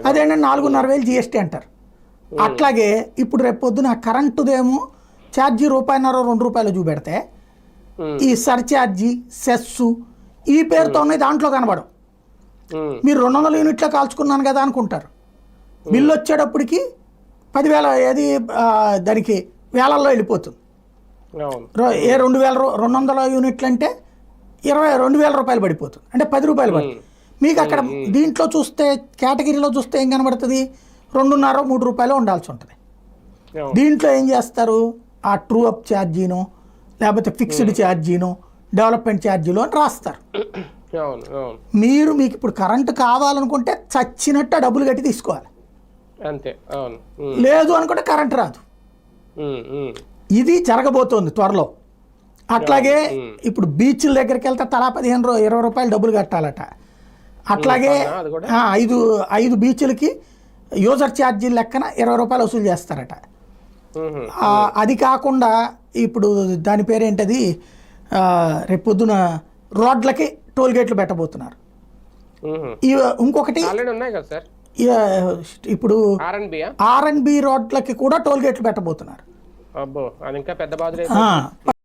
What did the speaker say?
అదేంటంటే 4,500 జిఎస్టీ అంటారు. అట్లాగే ఇప్పుడు రేపు పొద్దున కరెంటుదేమో ఛార్జీ ₹1.50 2 చూపెడితే ఈ సర్ఛార్జీ సెస్సు ఈ పేరుతో ఉన్నాయి, దాంట్లో కనబడవు. మీరు 200 యూనిట్లో కాల్చుకున్నాను కదా అనుకుంటారు. బిల్లు వచ్చేటప్పటికి 10,000 ఏది దానికి వేలల్లో వెళ్ళిపోతుంది. ఏ 200 యూనిట్లు అంటే 2,000 రూపాయలు పడిపోతుంది, అంటే ₹10 పడుతుంది. మీకు అక్కడ దీంట్లో చూస్తే కేటగిరీలో చూస్తే ఏం కనబడుతుంది, ₹2.5 ఉండాల్సి ఉంటుంది. దీంట్లో ఏం చేస్తారు, ఆ ట్రూ అప్ ఛార్జీను లేకపోతే ఫిక్స్డ్ ఛార్జీను డెవలప్మెంట్ ఛార్జీలు అని రాస్తారు. మీకు ఇప్పుడు కరెంటు కావాలనుకుంటే చచ్చినట్టు డబ్బులు కట్టి తీసుకోవాలి, లేదు అనుకుంటే కరెంటు రాదు. ఇది జరగబోతోంది త్వరలో. అట్లాగే ఇప్పుడు బీచ్ల దగ్గరికి వెళ్తే తలా ₹15-20 డబ్బులు కట్టాలట. అట్లాగే 5 బీచ్లకి యూజర్ ఛార్జీల లెక్కన ₹20 వసూలు చేస్తారట. అది కాకుండా ఇప్పుడు దాని పేరేంటది, రేపొద్దున రోడ్లకి టోల్ గేట్లు పెట్టబోతున్నారు. ఇంకొకటి ఇప్పుడు R&B రోడ్లకి కూడా టోల్ గేట్లు పెట్టబోతున్నారు.